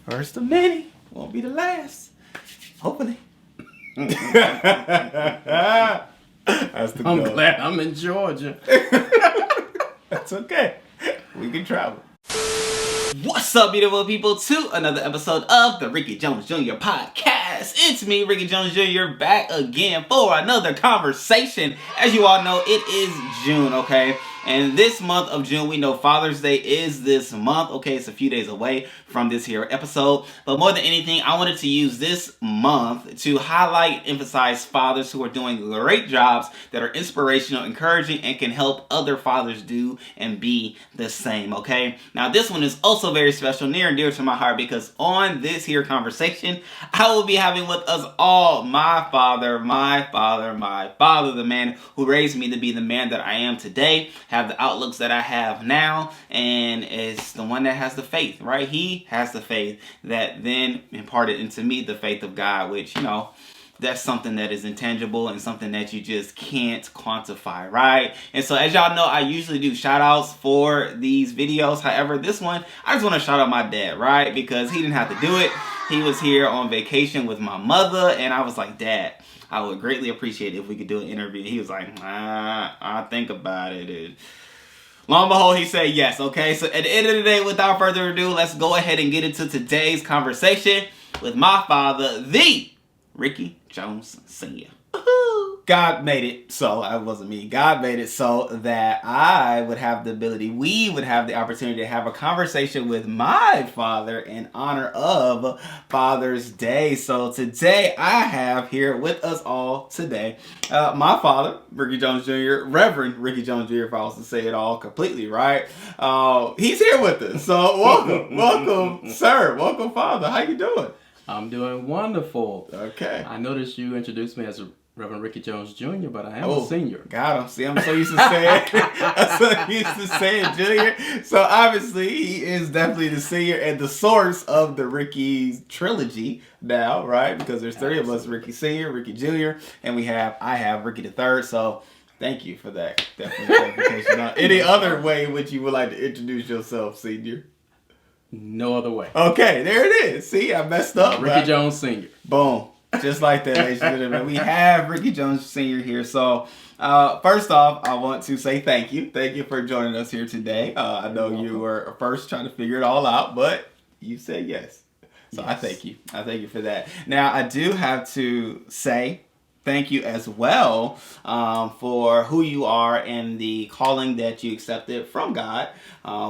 First of many. Won't be the last. Hopefully. That's the goal. I'm glad I'm in Georgia. That's okay. We can travel. What's up, beautiful people, to another episode of the Rickey Jones Jr. podcast. It's me, Rickey Jones Jr., back again for another conversation. As you all know, it is June, okay? And this month of June, we know Father's Day is this month. Okay, it's a few days away from this here episode. But more than anything, I wanted to use this month to highlight and emphasize fathers who are doing great jobs that are inspirational, encouraging, and can help other fathers do and be the same, okay? Now, this one is also very special, near and dear to my heart, because on this here conversation, I will be having with us all my father, the man who raised me to be the man that I am today, have the outlooks that I have now, and is the one that has the faith, right? He has the faith that then imparted into me the faith of God, which, you know, that's something that is intangible and something that you just can't quantify, right? And so, as y'all know, I usually do shout outs for these videos. However, this one, I just want to shout out my dad, right? Because he didn't have to do it. He was here on vacation with my mother, and I was like, Dad, I would greatly appreciate it if we could do an interview. He was like, I'll think about it. And lo and behold, he said yes, okay? So at the end of the day, without further ado, let's go ahead and get into today's conversation with my father, the Rickey Jones Sr. God made it so, that wasn't me, God made it so that I would have the ability, we would have the opportunity to have a conversation with my father in honor of Father's Day. So today I have here with us all today, my father, Rickey Jones Jr., Reverend Rickey Jones Jr., if I was to say it all completely right. He's here with us. So welcome, sir. Welcome, Father. How you doing? I'm doing wonderful. Okay. I noticed you introduced me as Reverend Rickey Jones Jr., but I am a senior. Got him. See, I'm so used to saying junior. So obviously, he is definitely the senior and the source of the Rickey trilogy now, right? Because there's three of us: Rickey Sr., Rickey Jr., and I have Rickey the Third. So thank you for that. Definitely clarification. Any other way in which you would like to introduce yourself, Senior? No other way. Okay, there it is. See, I messed up. Rickey right? Jones Sr. Boom. Just like that, ladies and gentlemen. We have Rickey Jones Sr. here. So, first off, I want to say thank you. Thank you for joining us here today. I know you were first trying to figure it all out, but you said yes. So yes. I thank you. I thank you for that. Now, I do have to say thank you as well for who you are and the calling that you accepted from God,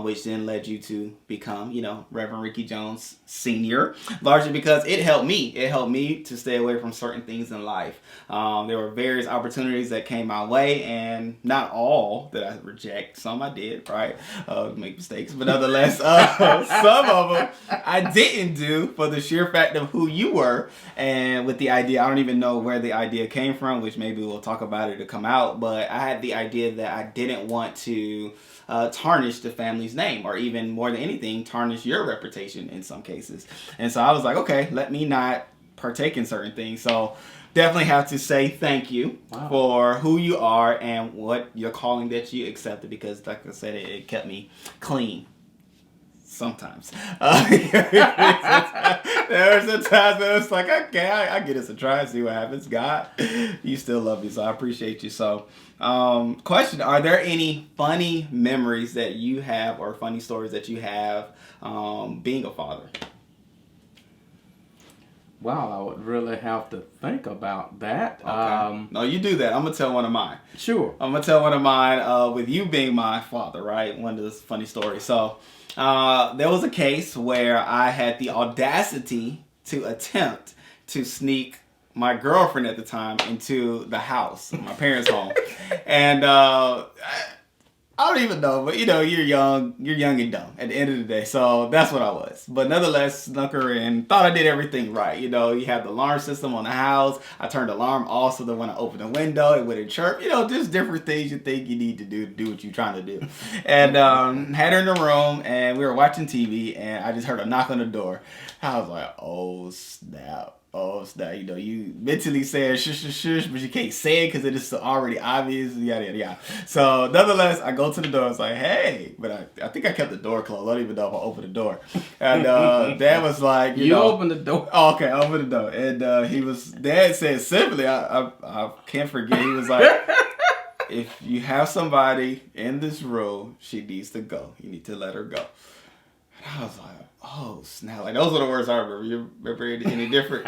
which then led you to become, Reverend Rickey Jones Sr. Largely because it helped me. It helped me to stay away from certain things in life. There were various opportunities that came my way, and not all that I reject. Some I did, right? Make mistakes, but nonetheless, some of them I didn't do for the sheer fact of who you were, and with the idea, I don't even know where the idea came from, which maybe we'll talk about it to come out, but I had the idea that I didn't want to tarnish the family's name, or even more than anything, tarnish your reputation in some cases. And so I was like, okay, let me not partake in certain things. So definitely have to say thank you for who you are and what your calling that you accepted, because like I said, it kept me clean. Sometimes. There was a time that it's like, okay, I get us a try and see what happens. God, you still love me, so I appreciate you. So, question, are there any funny memories that you have or funny stories that you have being a father? Wow, I would really have to think about that. Okay. No, you do that. I'm going to tell one of mine. Sure. I'm going to tell one of mine with you being my father, right? One of those funny stories. So, there was a case where I had the audacity to attempt to sneak my girlfriend at the time into the house, my parents' home. And I don't even know, but you're young and dumb at the end of the day. So that's what I was. But nonetheless, snuck her in, thought I did everything right. You have the alarm system on the house. I turned the alarm off so that when I opened the window, it wouldn't chirp. Just different things you think you need to do what you're trying to do. And had her in the room, and we were watching TV, and I just heard a knock on the door. I was like, oh, snap. oh snap, you mentally saying shush, but you can't say it because it is already obvious, yada yada yada. So nonetheless, I go to the door. I was like, hey, but I think I kept the door closed. I don't even know if I opened the door. And Dad was like, you know, opened the door. Oh, okay, I opened the door, and Dad said simply, I can't forget. He was like, if you have somebody in this room, she needs to go. You need to let her go. And I was like, oh snap! Like those are the words I remember. You remember any different?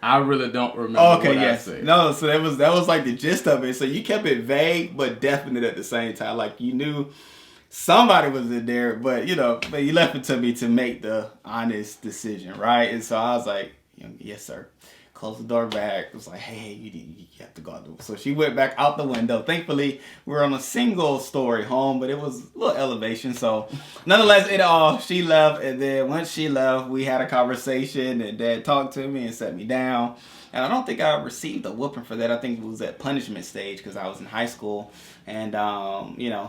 I really don't remember. Okay, what yes. I said. No, so that was like the gist of it. So you kept it vague but definite at the same time. Like you knew somebody was in there, but you left it to me to make the honest decision, right? And so I was like, yes, sir. Closed the door back. It was like, hey, you have to go out the window. So she went back out the window. Thankfully, we were on a single-story home, but it was a little elevation. So nonetheless, she left. And then once she left, we had a conversation, and Dad talked to me and set me down. And I don't think I received a whooping for that. I think it was at punishment stage because I was in high school. And,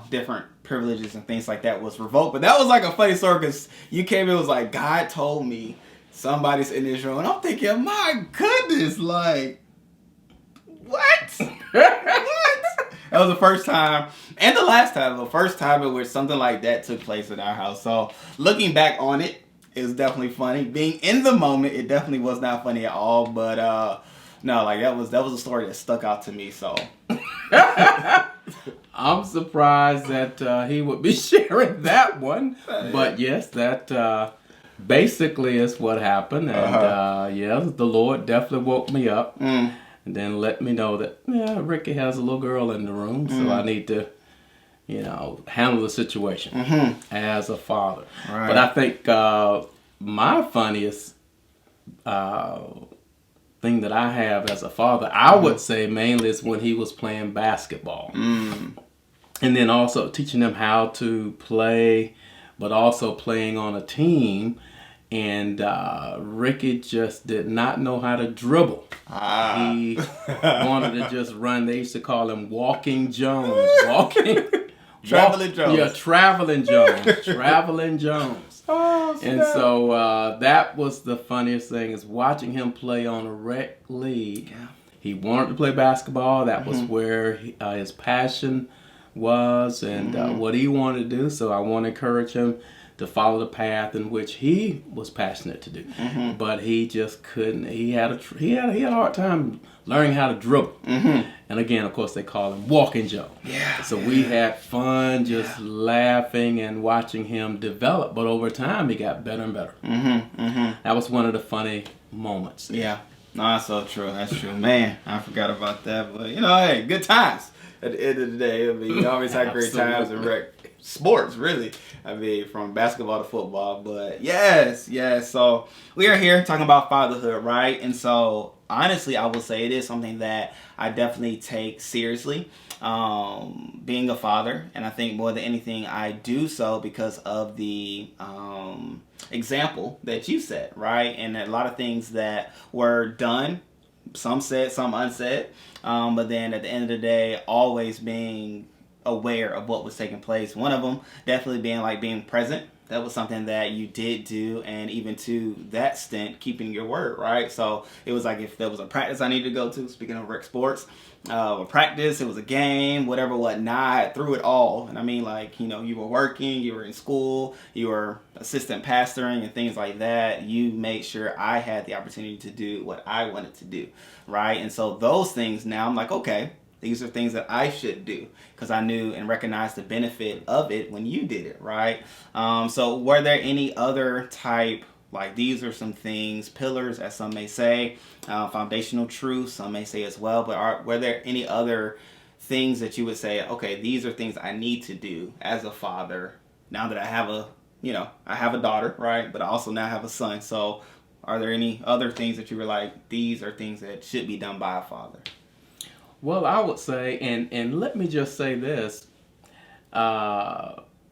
different privileges and things like that was revoked. But that was like a funny story because you came in, it was like, God told me somebody's in this room. And I'm thinking, my goodness, like, what? What? That was the first time and the last time, the first time in which something like that took place in our house. So looking back on it, it was definitely funny. Being in the moment, it definitely was not funny at all. But no, like that was a story that stuck out to me. So I'm surprised that he would be sharing that one. But yes, that basically is what happened. And yes, the Lord definitely woke me up and then let me know that Ricky has a little girl in the room, so I need to handle the situation as a father. Right. But I think my funniest thing that I have as a father, I would say mainly is when he was playing basketball. And then also teaching them how to play, but also playing on a team. And Ricky just did not know how to dribble. He wanted to just run. They used to call him Walking Jones. Traveling Jones. Yeah, Traveling Jones. Traveling Jones. Oh, snap. And so that was the funniest thing, is watching him play on a rec league. Yeah. He wanted to play basketball. That was where his passion was and what he wanted to do. So I want to encourage him to follow the path in which he was passionate to do, but he just couldn't. He had a hard time learning how to dribble. And again, of course, they call him Walking Joe. Yeah. So we had fun just laughing and watching him develop. But over time, he got better and better. That was one of the funny moments. Yeah. No, that's so true. That's true, man. I forgot about that, but hey, good times. At the end of the day, I mean, you always had great times in rec sports, really. I mean, from basketball to football. But yes. So we are here talking about fatherhood, right? And so honestly, I will say it is something that I definitely take seriously, being a father. And I think more than anything, I do so because of the example that you set, right? And a lot of things that were done, some said, some unsaid. But then at the end of the day, always being aware of what was taking place. One of them definitely being present. That was something that you did do, and even to that extent, keeping your word, right? So it was like if there was a practice I needed to go to, speaking of rec sports, a practice, it was a game, whatever, whatnot, through it all. And I mean, you were working, you were in school, you were assistant pastoring and things like that. You made sure I had the opportunity to do what I wanted to do, right? And so those things now, I'm like, okay, these are things that I should do because I knew and recognized the benefit of it when you did it, right? So were there any other type, like these are some things, pillars as some may say, foundational truths, some may say as well, but were there any other things that you would say, okay, these are things I need to do as a father now that I have I have a daughter, right? But I also now have a son. So are there any other things that you were like, these are things that should be done by a father? Well, I would say, and let me just say this,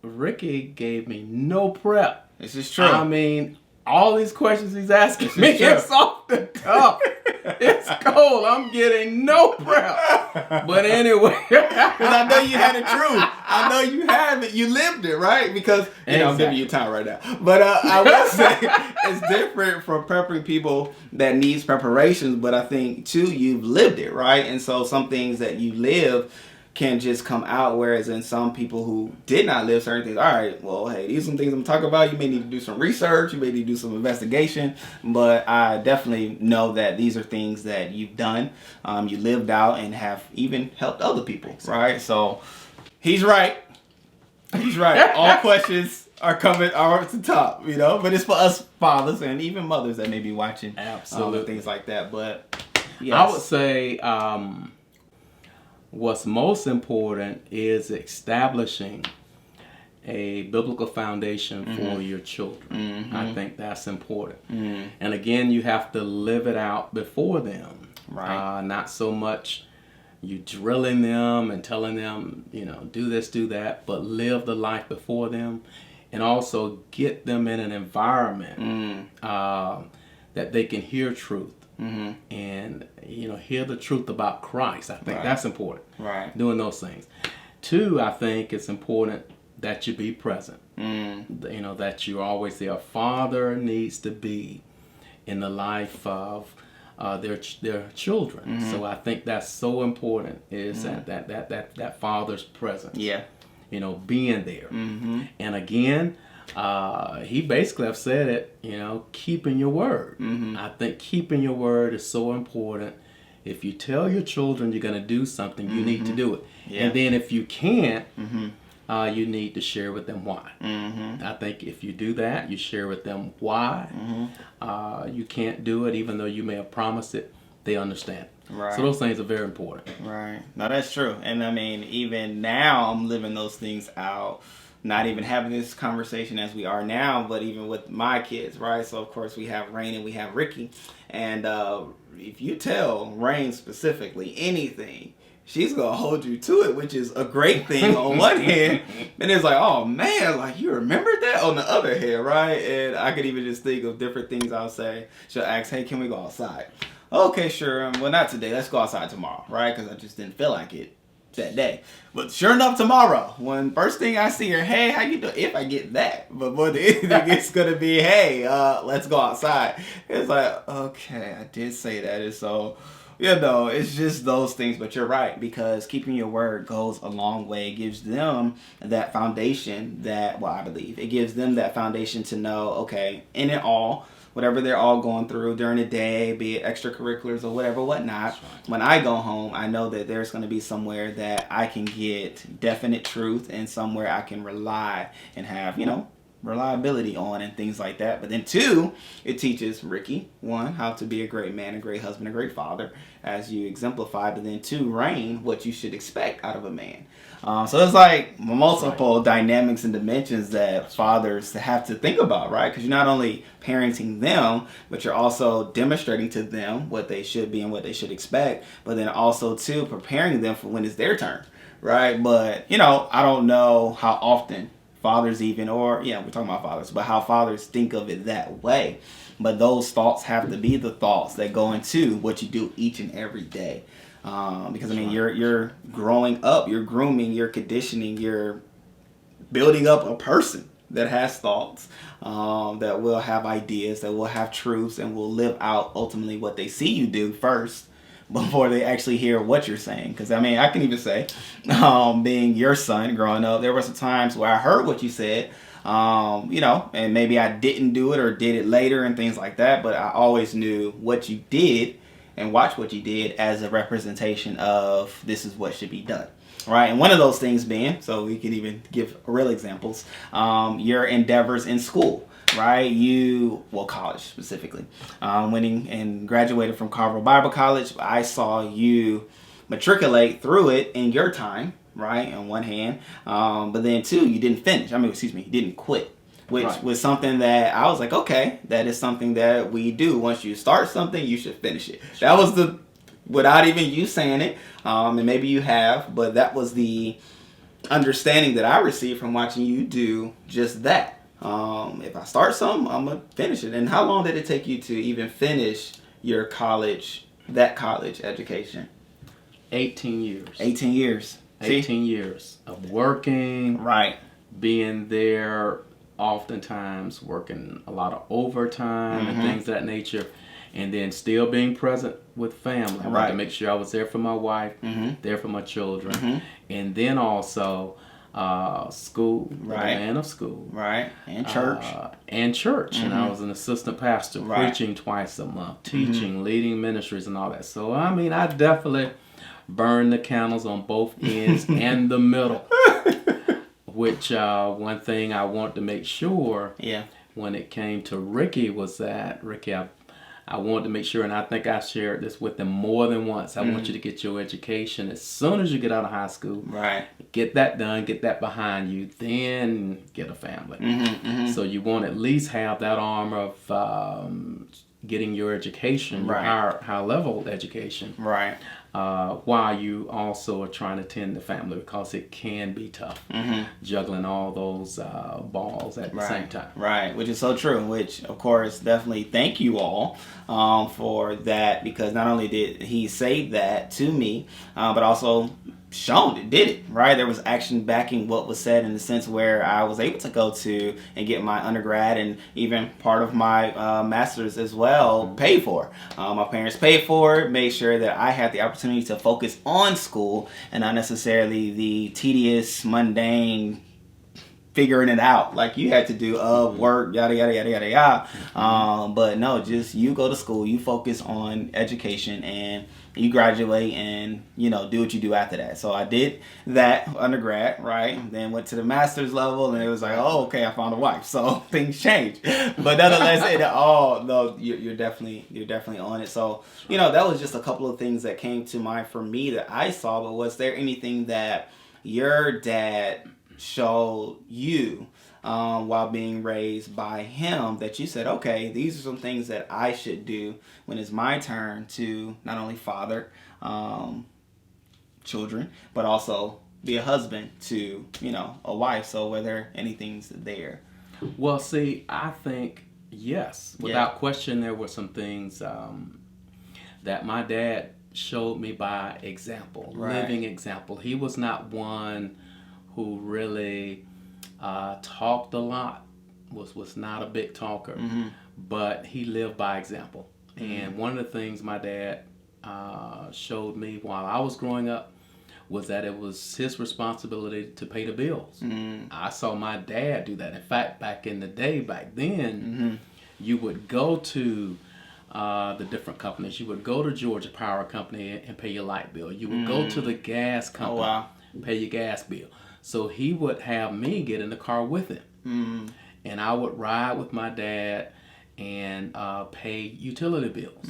Ricky gave me no prep. This is true. I mean, all these questions he's asking me, it's off the cuff. It's cold. I'm getting no prep. But anyway. Because I know you had it true. I know you have it. You lived it, right? Because, I'm giving you time right now. But I will say it's different from prepping people that needs preparations. But I think, too, you've lived it, right? And so some things that you live can just come out, whereas in some people who did not live certain things, all right, well, hey, these are some things I'm talking about. You may need to do some research. You may need to do some investigation. But I definitely know that these are things that you've done. You lived out and have even helped other people, right? So he's right. He's right. All questions are coming are at the top, but it's for us fathers and even mothers that may be watching. Absolutely. Things like that. But yes. I would say what's most important is establishing a biblical foundation for your children. I think that's important. And again, you have to live it out before them. Right. Not so much you drilling them and telling them, do this, do that, but live the life before them, and also get them in an environment that they can hear truth. And hear the truth about Christ. I think that's important. Right. Doing those things. 2, I think it's important that you be present. That you're always there. A father needs to be in the life of their children. So I think that's so important. Is that father's presence. Yeah. Being there. And again, he basically have said it, keeping your word. I think keeping your word is so important. If you tell your children you're going to do something, you need to do it. Yeah. And then if you can't, you need to share with them why. I think if you do that, you share with them why you can't do it, even though you may have promised it, they understand. Right. So those things are very important. Right. No, that's true. And I mean, even now I'm living those things out. Not even having this conversation as we are now, but even with my kids, right? So, of course, we have Rain and we have Ricky. And if you tell Rain specifically anything, she's going to hold you to it, which is a great thing on one hand. And it's like, oh, man, like, you remembered that on the other hand, right? And I could even just think of different things I'll say. She'll ask, hey, can we go outside? Okay, sure. Well, not today. Let's go outside tomorrow, right? Because I just didn't feel like it that day. But sure enough, tomorrow, when first thing I see her, hey, how you doing? If I get that. But more than anything, it's going to be, hey, let's go outside. It's like, okay, I did say that. And so, it's just those things. But you're right, because keeping your word goes a long way. It gives them that foundation I believe. It gives them that foundation to know, okay, in it all, whatever they're all going through during the day, be it extracurriculars or whatnot, when I go home, I know that there's going to be somewhere that I can get definite truth and somewhere I can rely and have, reliability on and things like that. But then 2, it teaches Ricky, 1, how to be a great man, a great husband, a great father, as you exemplify. But then 2, Rain, what you should expect out of a man. So it's like multiple dynamics and dimensions that fathers have to think about, right? Because you're not only parenting them, but you're also demonstrating to them what they should be and what they should expect. But then also, too, preparing them for when it's their turn, right? But, I don't know how often fathers we're talking about fathers, but how fathers think of it that way. But those thoughts have to be the thoughts that go into what you do each and every day. Because you're growing up, you're grooming, you're conditioning, you're building up a person that has thoughts, that will have ideas, that will have truths, and will live out ultimately what they see you do first before they actually hear what you're saying. Because I can even say, being your son growing up, there were some times where I heard what you said, and maybe I didn't do it or did it later and things like that, but I always knew what you did and watch what you did as a representation of this is what should be done. Right, and one of those things being, so we can even give real examples, your endeavors in school, right? College specifically. Winning and graduated from Carver Bible College, I saw you matriculate through it in your time, right, on one hand, but then 2, you didn't finish. You didn't quit. Which was something that I was like, okay, that is something that we do. Once you start something, you should finish it. That was without even you saying it, and maybe you have, but that was the understanding that I received from watching you do just that. If I start something, I'm going to finish it. And how long did it take you to even finish your college that college education? 18 years. 18 years. 18 years of working. Right. Being there, oftentimes working a lot of overtime and things of that nature. And then still being present with family. I wanted to make sure I was there for my wife, there for my children. And then also school, the man of school. Right. And church. And I was an assistant pastor, preaching twice a month, teaching, leading ministries and all that. So, I mean, I definitely burned the candles on both ends and the middle. Which one thing I want to make sure when it came to Rickey was that, Rickey, I wanted to make sure, and I think I shared this with them more than once. I want you to get your education as soon as you get out of high school. Right. Get that done, get that behind you, then get a family. So you want to at least have that arm of getting your education, your high level education. Right. While you also are trying to tend the family, because it can be tough juggling all those balls at the same time. Right, which is so true, which of course definitely thank you all for that, because not only did he say that to me, but also shown it, did it, right? There was action backing what was said, in the sense where I was able to go to and get my undergrad and even part of my master's as well paid for. My parents paid for it, made sure that I had the opportunity to focus on school and not necessarily the tedious, mundane figuring it out like you had to do work, yada yada yada yada yada. But no, just you go to school, you focus on education, and you graduate, and do what you do after that. So I did that undergrad, right? Then went to the master's level, and it was like, oh, okay, I found a wife, so things changed. But nonetheless, no, you're definitely on it. So that was just a couple of things that came to mind for me that I saw. But was there anything that your dad showed you while being raised by him that you said, okay, these are some things that I should do when it's my turn to not only father children, but also be a husband to, a wife? So were there anything there? Well, see, I think, yes. Without question, there were some things that my dad showed me by example, living example. He was not one who really talked a lot, was not a big talker, but he lived by example. And one of the things my dad showed me while I was growing up was that it was his responsibility to pay the bills. I saw my dad do that. In fact, back then, you would go to the different companies. You would go to Georgia Power Company and pay your light bill. You would go to the gas company, pay your gas bill. So he would have me get in the car with him. And I would ride with my dad and pay utility bills.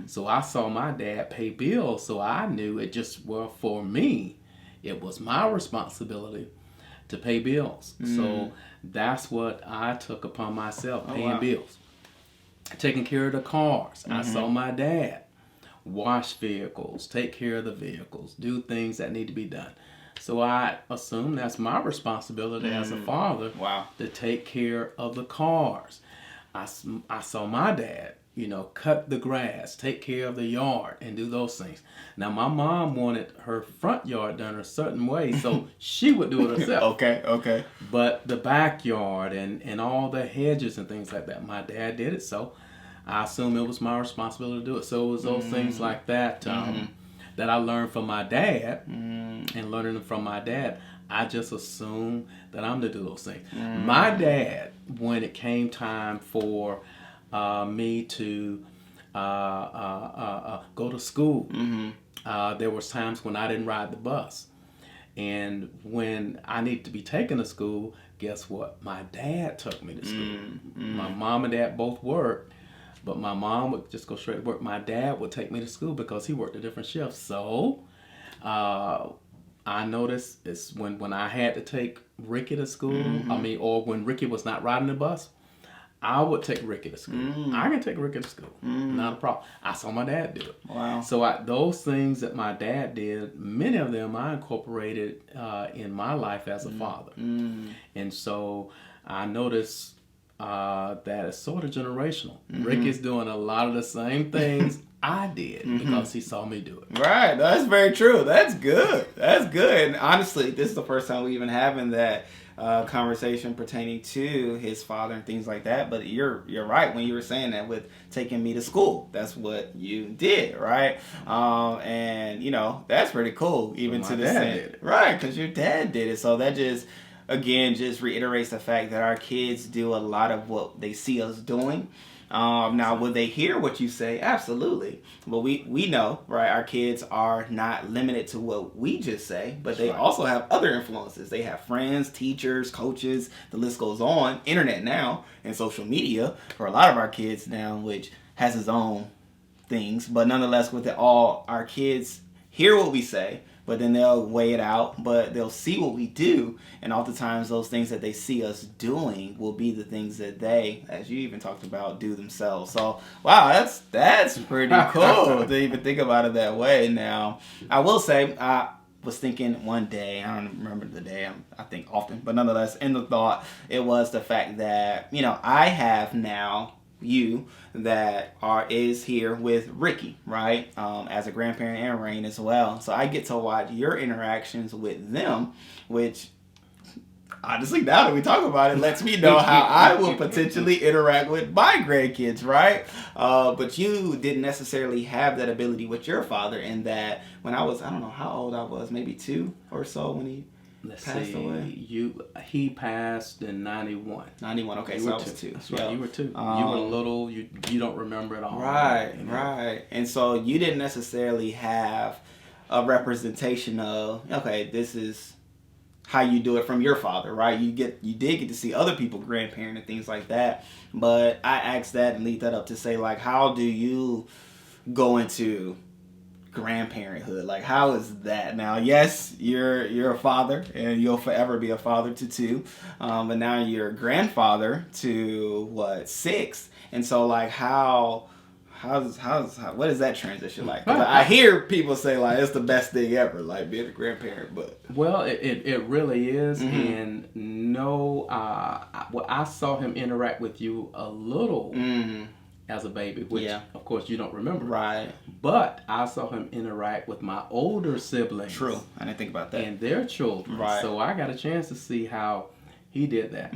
So I saw my dad pay bills, so I knew it just, for me, it was my responsibility to pay bills. So that's what I took upon myself, paying bills. Taking care of the cars. I saw my dad wash vehicles, take care of the vehicles, do things that need to be done. So I assume that's my responsibility as a father to take care of the cars. I saw my dad, cut the grass, take care of the yard, and do those things. Now, my mom wanted her front yard done a certain way, so she would do it herself. Okay. But the backyard and all the hedges and things like that, my dad did it, so I assume it was my responsibility to do it. So it was those things like that that I learned from my dad, and learning from my dad, I just assumed that I'm to do those things. My dad, when it came time for me to go to school, there was times when I didn't ride the bus. And when I needed to be taken to school, guess what? My dad took me to school. My mom and dad both worked, but my mom would just go straight to work. My dad would take me to school because he worked a different shift. So I noticed it's when I had to take Rickey to school, or when Rickey was not riding the bus, I would take Rickey to school. I can take Rickey to school. Not a problem. I saw my dad do it. Wow. So those things that my dad did, many of them I incorporated in my life as a father. And so I noticed that it's sort of generational. Rickey's doing a lot of the same things I did because he saw me do it. Right. That's very true. That's good. That's good. And honestly, this is the first time we even having that conversation pertaining to his father and things like that. But you're right when you were saying that with taking me to school. That's what you did, right? And you know, that's pretty cool. Even to the extent, right? Because your dad did it. So that just again just reiterates the fact that our kids do a lot of what they see us doing. Now, will they hear what you say? Absolutely. But we know, right, our kids are not limited to what we just say, but they also have other influences. They have friends, teachers, coaches, the list goes on. Internet now and social media for a lot of our kids now, which has its own things. But nonetheless, with it all, our kids hear what we say, but then they'll weigh it out, but they'll see what we do, and oftentimes those things that they see us doing will be the things that they, as you even talked about, do themselves. So, wow, that's pretty cool to even think about it that way. Now, I will say, I was thinking one day, I don't remember the day, I think often, but nonetheless, in the thought, it was the fact that, you know, I have now you that is here with Ricky, right? As a grandparent and Rain as well. So I get to watch your interactions with them, which honestly, now that we talk about it, lets me know how I will potentially interact with my grandkids, right? But you didn't necessarily have that ability with your father in that when I was, I don't know how old I was, maybe 2 or so when he passed away. He passed in 91. 91. Okay, so I was 2. That's right. You were 2. You were little. You don't remember it all. Right, right. And so you didn't necessarily have a representation of, okay, this is how you do it from your father, right? You did get to see other people grandparent and things like that. But I asked that and lead that up to say, like, how do you go into grandparenthood? Like, how is that? Now, yes, you're a father and you'll forever be a father to 2, but now you're a grandfather to 6, and so like what is that transition like? 'Cause I hear people say like it's the best thing ever, like being a grandparent, but well, it really is. And no, I saw him interact with you a little as a baby, which of course you don't remember. Right. But I saw him interact with my older siblings. True. I didn't think about that. And their children. Right. So I got a chance to see how he did that.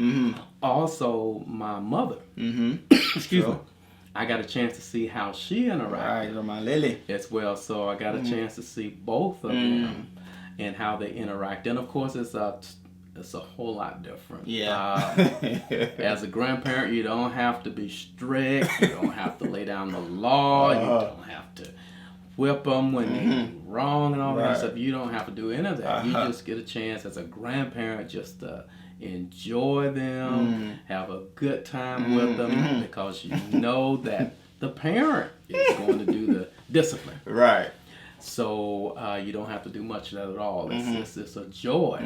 Also, my mother. Excuse me. I got a chance to see how she interacted. Right, my Lily. As well. So I got a chance to see both of them and how they interact. And of course, it's a whole lot different. As a grandparent, you don't have to be strict. You don't have to lay down the law. You don't have to whip them when they're wrong and all that stuff. You don't have to do any of that. You just get a chance as a grandparent just to enjoy them, have a good time with them, because you know that the parent is going to do the discipline. Right. So you don't have to do much of that at all. It's a joy.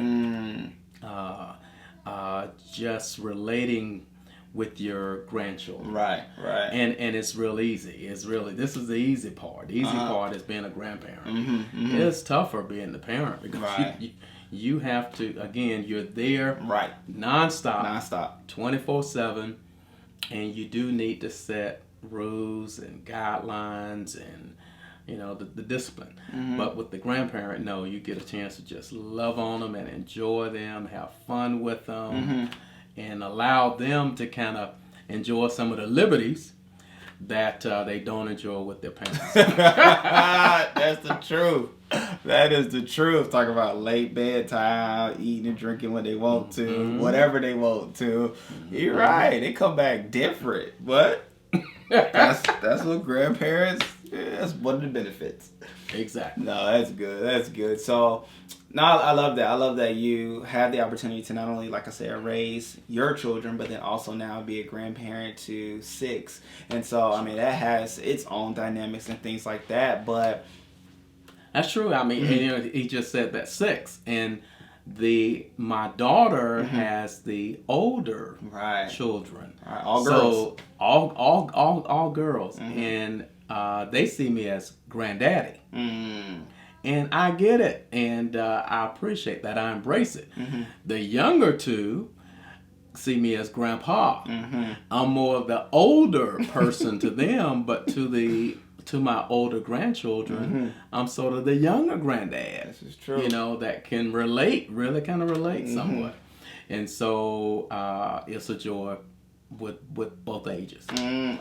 Just relating with your grandchildren. Right. And it's real easy. This is the easy part. The easy part is being a grandparent. It's tougher being the parent because you have to, again, you're there nonstop 24/7, and you do need to set rules and guidelines and the discipline. But with the grandparent, no, you get a chance to just love on them and enjoy them, have fun with them, and allow them to kind of enjoy some of the liberties that they don't enjoy with their parents. That's the truth. That is the truth. Talk about late bedtime, eating and drinking when they want to, whatever they want to. You're right. They come back different, but that's what grandparents. That's one of the benefits. Exactly. No, that's good. That's good. So, no, I love that. I love that you have the opportunity to not only, like I said, raise your children, but then also now be a grandparent to 6. And so, I mean, that has its own dynamics and things like that. But that's true. I mean, he just said that 6, and my daughter has the older children. Right. All girls. So all girls, and they see me as granddaddy. And I get it, and I appreciate that. I embrace it. The younger 2 see me as grandpa. I'm more of the older person to them, but to to my older grandchildren, I'm sort of the younger granddad. This is true. You know, that can really kind of relate somewhat. And so it's a joy with both ages.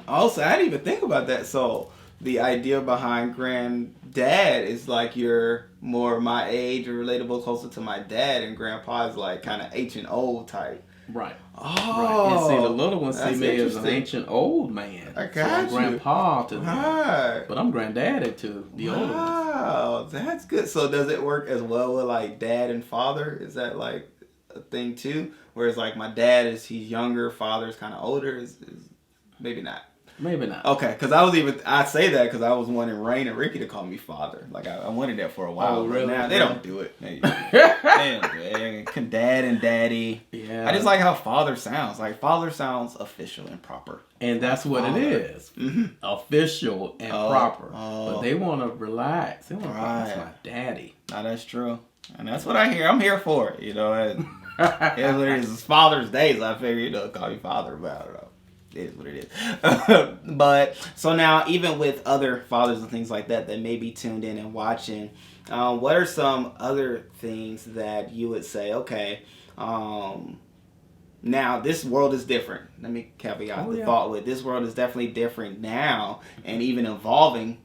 Also, I didn't even think about that. So the idea behind granddad is like you're more my age or relatable, closer to my dad, and grandpa is like kind of ancient old type. Right. Oh, right. And see, the little ones see me as an ancient old man. I got you. Grandpa to them. Right. But I'm granddaddy to the older ones. Wow, that's good. So does it work as well with like dad and father? Is that like a thing too? Whereas like my dad he's younger, father's kind of older. Is maybe not. Maybe not. Okay, because I say that because I was wanting Rain and Ricky to call me father. Like I wanted that for a while. Oh, really? Now they don't do it. They don't do it. Dad and daddy. Yeah. I just like how father sounds. Like father sounds official and proper. And that's what it is. Official and proper. But they want to relax. They want to relax. That's my daddy. No, that's true. And that's what I hear. I'm here for it. You know, it's Father's Day, so I figure, call me father, but I don't know. It is what it is. But so now, even with other fathers and things like that may be tuned in and watching, what are some other things that you would say, okay, now this world is different. Let me caveat the thought with this world is definitely different now and even evolving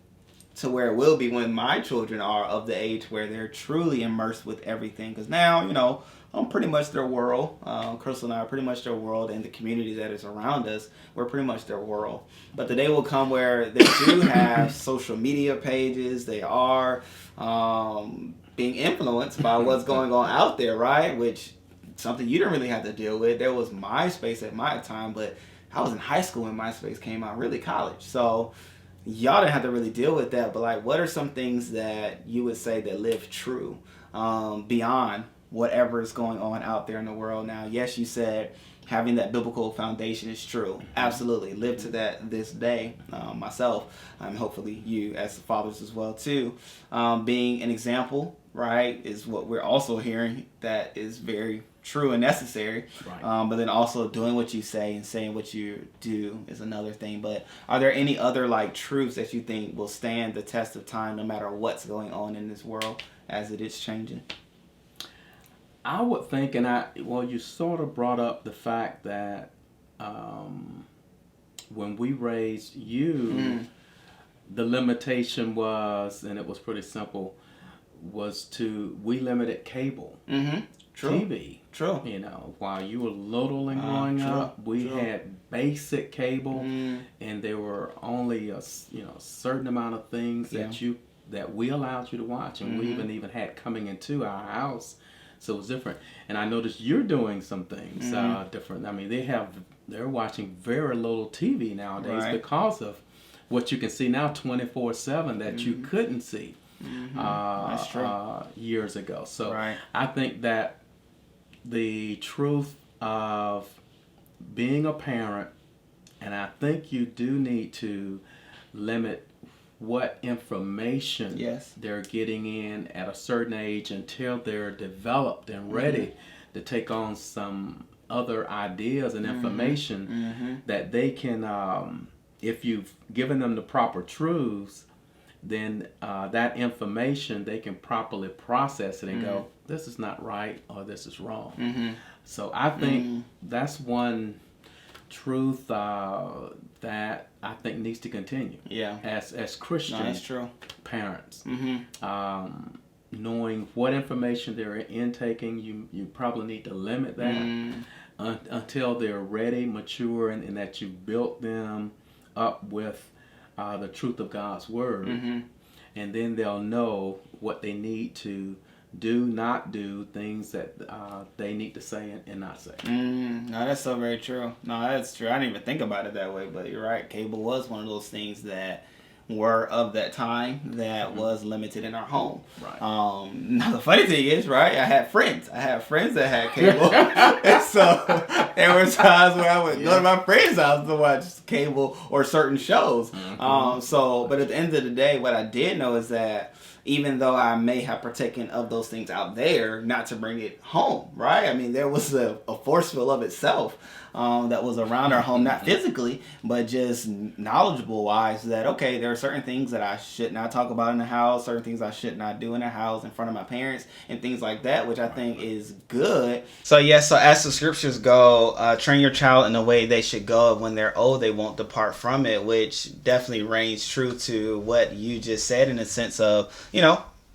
to where it will be when my children are of the age where they're truly immersed with everything. Because now, I'm pretty much their world. Crystal and I are pretty much their world, and the community that is around us, we're pretty much their world. But the day will come where they do have social media pages. They are being influenced by what's going on out there, right? Which something you didn't really have to deal with. There was MySpace at my time, but I was in high school when MySpace came out, really college. So y'all didn't have to really deal with that. But like, what are some things that you would say that live true beyond whatever is going on out there in the world now? Yes, you said having that biblical foundation is true. Absolutely. Live to that this day. Myself, hopefully you as fathers as well too. Being an example, right, is what we're also hearing that is very true and necessary. Right. But then also doing what you say and saying what you do is another thing. But are there any other like truths that you think will stand the test of time no matter what's going on in this world as it is changing? I would think, you sort of brought up the fact that when we raised you, the limitation was, and it was pretty simple, we limited cable. True. TV. True. While you were little and growing up, we had basic cable, and there were only a certain amount of things that we allowed you to watch, and we even had coming into our house. So it was different. And I noticed you're doing some things different. I mean, they're watching very little TV nowadays because of what you can see now 24/7 that you couldn't see That's true. Years ago. So I think that the truth of being a parent, and I think you do need to limit what information they're getting in at a certain age until they're developed and ready to take on some other ideas and information that they can, if you've given them the proper truths, then that information, they can properly process it and go, this is not right or this is wrong. So I think that's one truth that I think needs to continue. Yeah. As Christian parents, knowing what information they're intaking, you probably need to limit that until they're ready, mature, and that you've built them up with the truth of God's word, and then they'll know what they need to do, not do, things that they need to say and not say. No, that's so very true. No, that's true. I didn't even think about it that way, but you're right. Cable was one of those things that were of that time that was limited in our home. Right. Now the funny thing is, right, I had friends that had cable. And so There were times where I would go to my friend's house to watch cable or certain shows. But at the end of the day, what I did know is that even though I may have partaken of those things out there, not to bring it home, right? I mean, there was a force field of itself that was around our home, not physically, but just knowledgeable wise, that, okay, there are certain things that I should not talk about in the house, certain things I should not do in the house in front of my parents, and things like that, which I think is good. So, yes, so as the scriptures go, train your child in the way they should go. When they're old, they won't depart from it, which definitely reigns true to what you just said in the sense of,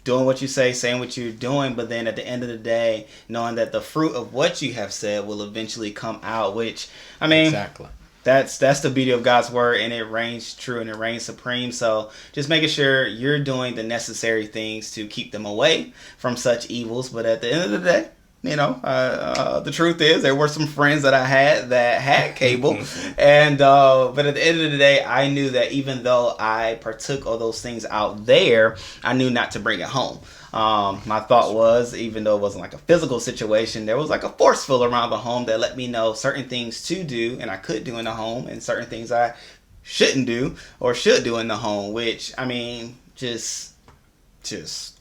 doing what you say, saying what you're doing, but then at the end of the day, knowing that the fruit of what you have said will eventually come out, which, I mean, exactly. That's the beauty of God's word, and it reigns true and it reigns supreme. So just making sure you're doing the necessary things to keep them away from such evils. But at the end of the day, the truth is there were some friends that I had that had cable, and but at the end of the day, I knew that even though I partook of those things out there, I knew not to bring it home. My thought was, even though it wasn't like a physical situation, there was like a force field around the home that let me know certain things to do and I could do in the home, and certain things I shouldn't do or should do in the home, which, I mean, just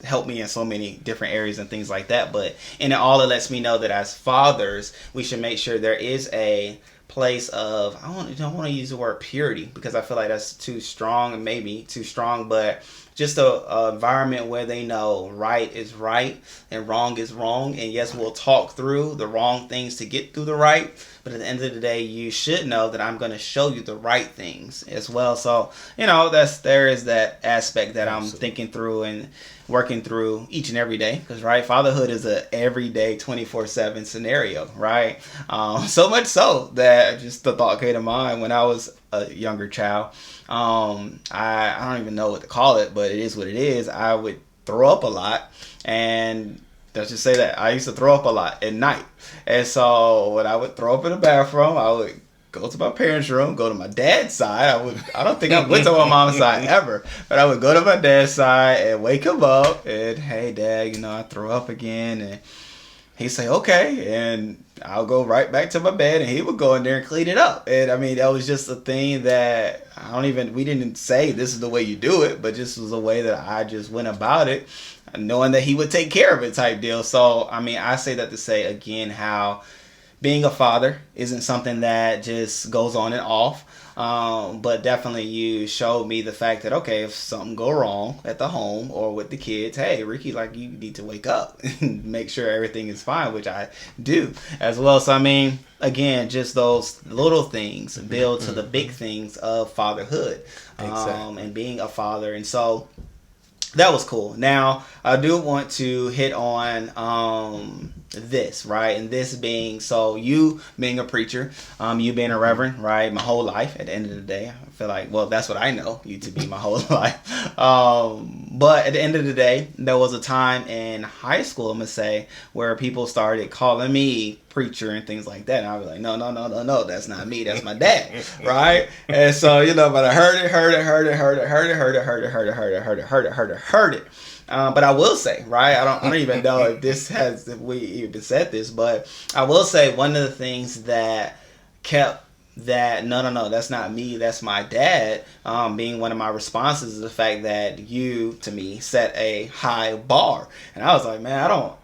help me in so many different areas and things like that. But in it all, it lets me know that as fathers, we should make sure there is a place of, I don't want to use the word purity because I feel like that's too strong, and maybe too strong, but just a environment where they know right is right and wrong is wrong. And yes, we'll talk through the wrong things to get through the right, but at the end of the day, you should know that I'm going to show you the right things as well. So, there is that aspect that I'm thinking through and working through each and every day, because right, fatherhood is a everyday 24/7 scenario, right? So much so that just the thought came to mind when I was a younger child. I don't even know what to call it, but it is what it is. I would throw up a lot, and let's just say that I used to throw up a lot at night. And so when I would throw up in the bathroom, I would go to my parents' room, go to my dad's side. I don't think I went to my mom's side ever, but I would go to my dad's side and wake him up and, hey, Dad, I threw up again. And he'd say, okay. And I'll go right back to my bed, and he would go in there and clean it up. And I mean, that was just a thing that we didn't say this is the way you do it, but just was a way that I just went about it, knowing that he would take care of it type deal. So, I mean, I say that to say again, how being a father isn't something that just goes on and off. But definitely you showed me the fact that, okay, if something go wrong at the home or with the kids, hey, Ricky, you need to wake up and make sure everything is fine, which I do as well. So, I mean, again, just those little things build to the big things of fatherhood, and being a father. And so that was cool. Now, I do want to hit on this, right? And this being, so you being a preacher, you being a reverend, right? My whole life, at the end of the day, I feel like, well, that's what I know you to be my whole life. But at the end of the day, there was a time in high school, I'm going to say, where people started calling me preacher and things like that. And I was like, no, that's not me. That's my dad, right? And so, but I heard it. But I will say, right, I don't even know if we even said this, but I will say one of the things that kept that no, that's not me, that's my dad, being one of my responses is the fact that you, to me, set a high bar. And I was like, man, I don't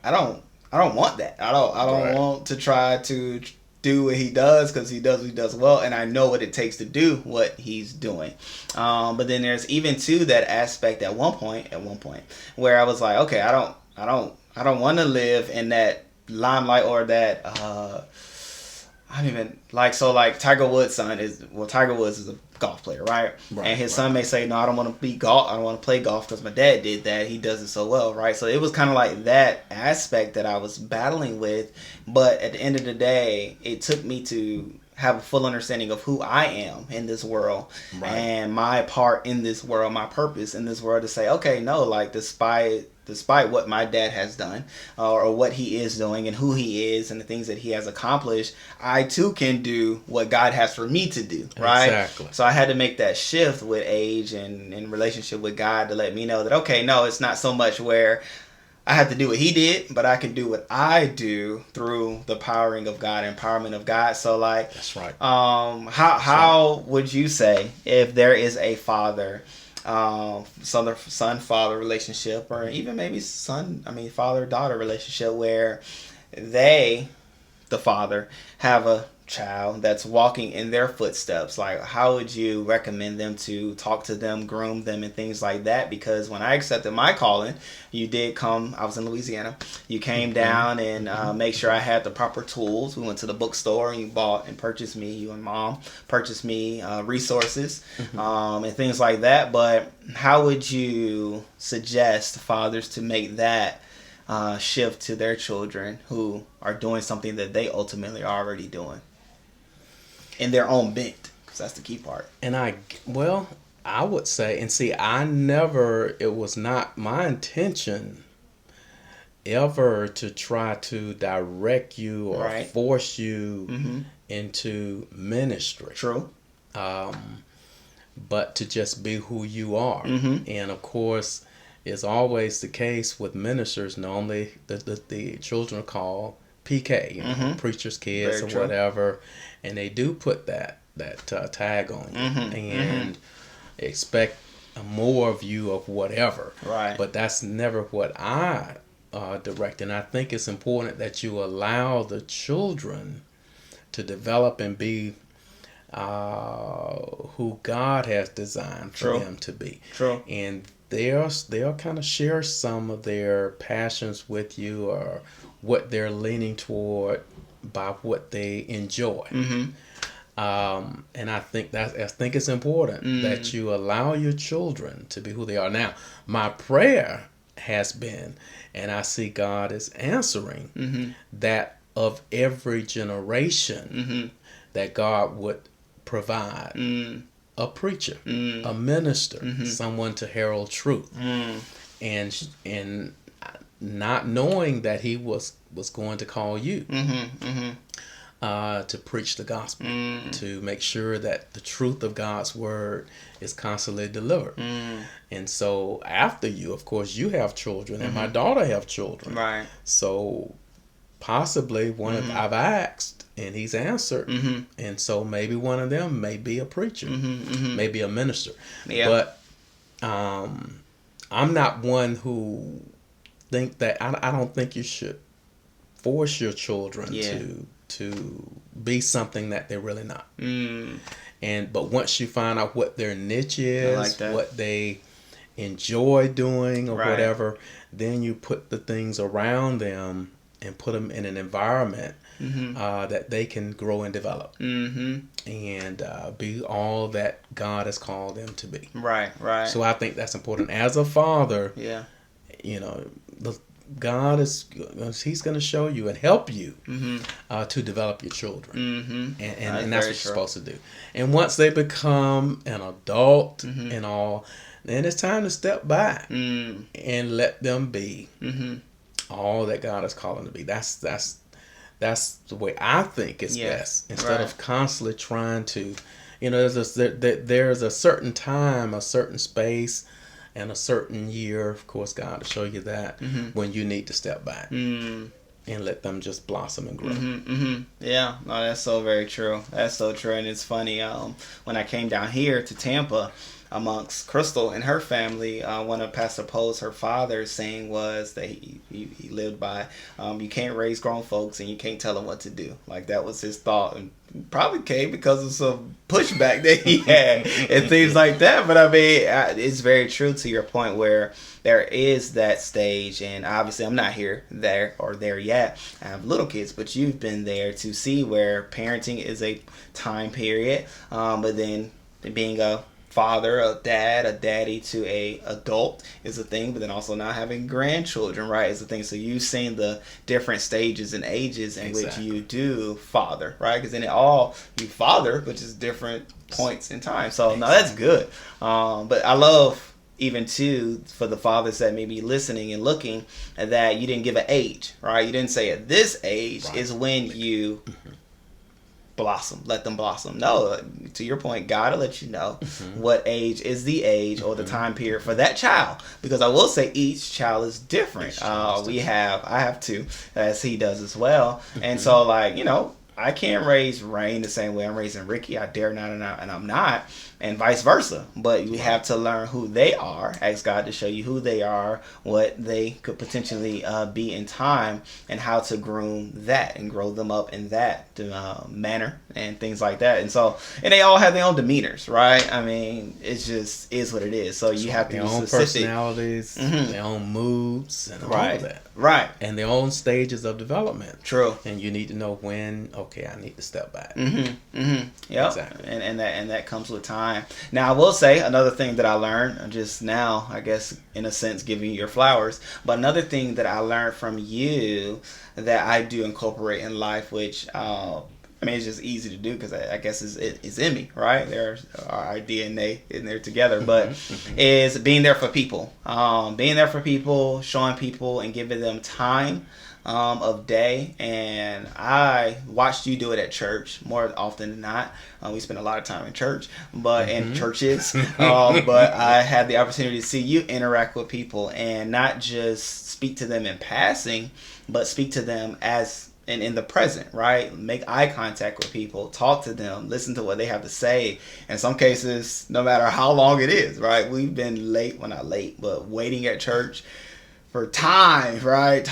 want that. I don't want to try to do what he does, because he does what he does well, and I know what it takes to do what he's doing. But then there's even to that aspect at one point where I was like, okay, I don't want to live in that limelight or that I don't even like Tiger Woods' son Tiger Woods is a golf player, right? And his son may say, no, I don't want to play golf because my dad did that. He does it so well, right? So it was kind of like that aspect that I was battling with. But at the end of the day, it took me to have a full understanding of who I am in this world, and my part in this world, my purpose in this world, to say, okay, no, despite what my dad has done, or what he is doing and who he is and the things that he has accomplished, I too can do what God has for me to do, right? Exactly. So I had to make that shift with age and in relationship with God to let me know that, okay, no, it's not so much where I have to do what he did, but I can do what I do through the powering of God, empowerment of God. So like, that's right. How would you say if there is a father, son-father relationship, or even maybe father-daughter relationship where they, the father, have a child that's walking in their footsteps? Like, how would you recommend them to talk to them, groom them, and things like that? Because when I accepted my calling, you did come. I was in Louisiana. You came down and make sure I had the proper tools. We went to the bookstore and you bought and purchased me. You and Mom purchased me resources and things like that. But how would you suggest fathers to make that shift to their children who are doing something that they ultimately are already doing in their own bent? Because that's the key part. And I would say, and see, it was not my intention ever to try to direct you or force you into ministry. True. But to just be who you are. And of course, it's always the case with ministers. Normally, the children are called PK, preacher's kids. Very or true. Whatever, and they do put that tag on you and expect more of you of whatever. Right. But that's never what I direct, and I think it's important that you allow the children to develop and be who God has designed for them to be. True. And they'll kind of share some of their passions with you or what they're leaning toward by what they enjoy. And I think it's important that you allow your children to be who they are. Now, my prayer has been, and I see God is answering, that of every generation that God would provide a preacher, a minister, someone to herald truth, and not knowing that he was going to call you to preach the gospel, to make sure that the truth of God's word is constantly delivered. And so after you, of course, you have children, and my daughter have children. Right. So possibly one of I've asked, and he's answered, and so maybe one of them may be a preacher, maybe a minister. Yeah. But I'm not one who think that I don't think you should force your children to be something that they're really not. But once you find out what their niche is, what they enjoy doing or whatever, then you put the things around them and put them in an environment that they can grow and develop and be all that God has called them to be. Right. So I think that's important. As a father, God he's going to show you and help you to develop your children. And that's what you're supposed to do. And once they become an adult and all, then it's time to step back and let them be all that God has called them to be. That's the way I think is best. Instead of constantly trying to, there's a certain time, a certain space, and a certain year, of course, God will show you that when you need to step back and let them just blossom and grow. Yeah, no, that's so very true. That's so true. And it's funny, when I came down here to Tampa, amongst Crystal and her family, one of Pastor Poe's, her father's saying was that he lived by, you can't raise grown folks and you can't tell them what to do. Like, that was his thought, and probably came because of some pushback that he had and things like that. But I mean, it's very true to your point where there is that stage, and obviously I'm not there yet. I have little kids, but you've been there to see where parenting is a time period, but then being a father, a dad, a daddy to a adult is a thing, but then also now having grandchildren, right, is a thing. So you've seen the different stages and ages in which you do father, right? Because then you father, which is different points in time. So no, that's good. But I love even too for the fathers that may be listening and looking at that you didn't give an age, right? You didn't say at this age is when you blossom, let them blossom. No, to your point, God will let you know what age is the age or the time period for that child, because I will say each child is different. I have two, as he does as well, and so like, you know, I can't raise Rain the same way I'm raising Ricky. I dare not, and I'm not, and vice versa. But we have to learn who they are. Ask God to show you who they are, what they could potentially be in time, and how to groom that and grow them up in that manner and things like that. And so, and they all have their own demeanors, right? I mean, it just is what it is. So you have to their be own specific. personalities, their own moods, and all of that. Right. And their own stages of development. True. And you need to know when, okay, I need to step back. Yep. Exactly. And that comes with time. Now, I will say another thing that I learned just now, I guess, in a sense, giving you your flowers, but another thing that I learned from you that I do incorporate in life, which, I mean, it's just easy to do because I guess it's in me, right? There's our DNA in there together, but is being there for people. Being there for people, showing people and giving them time of day. And I watched you do it at church more often than not. We spend a lot of time in church, but in churches, but I had the opportunity to see you interact with people and not just speak to them in passing, but speak to them as and in the present, right? Make eye contact with people, talk to them, listen to what they have to say. In some cases, no matter how long it is, right? We've been late, well, not late, but waiting at church for time, right?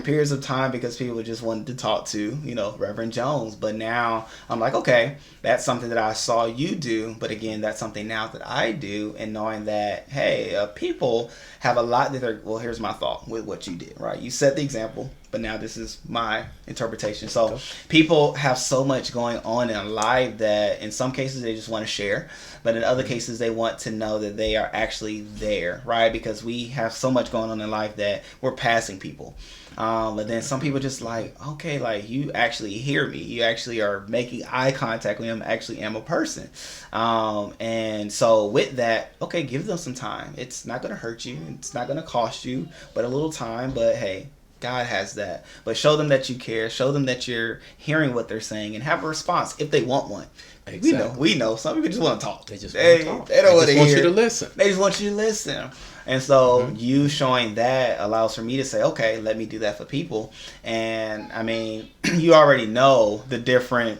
Periods of time, because people just wanted to talk to, you know, Reverend Jones. But now I'm like, okay, that's something that I saw you do. But again, that's something now that I do, and knowing that, hey, people have a lot that they're, well, here's my thought with what you did, right? You set the example, but now this is my interpretation. So people have so much going on in life that in some cases they just want to share, but in other cases they want to know that they are actually there, right? Because we have so much going on in life that we're passing people. But then some people just like, okay, like you actually hear me. You actually are making eye contact with me. I actually am a person. And so with that, okay, give them some time. It's not going to hurt you. It's not going to cost you, but a little time. But hey, God has that. But show them that you care. Show them that you're hearing what they're saying and have a response if they want one. Exactly. We know. Some people just want to talk. They just want to talk. They don't want to hear. They just want you to listen. They just want you to listen. And so you showing that allows for me to say, okay, let me do that for people. And I mean, you already know the different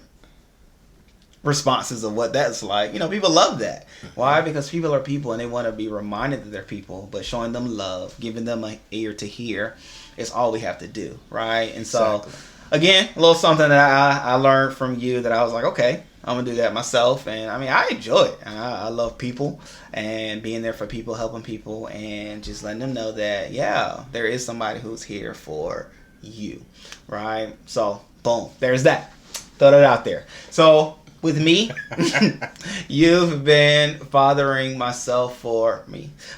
responses of what that's like. You know, people love that. Why? Because people are people and they want to be reminded that they're people, but showing them love, giving them an ear to hear is all we have to do, right? And so, again, a little something that I learned from you that I was like, okay, I'm going to do that myself. And I mean, I enjoy it. I love people and being there for people, helping people, and just letting them know that, yeah, there is somebody who's here for you, right? So, boom, there's that. Throw that out there. So, with me, you've been fathering myself for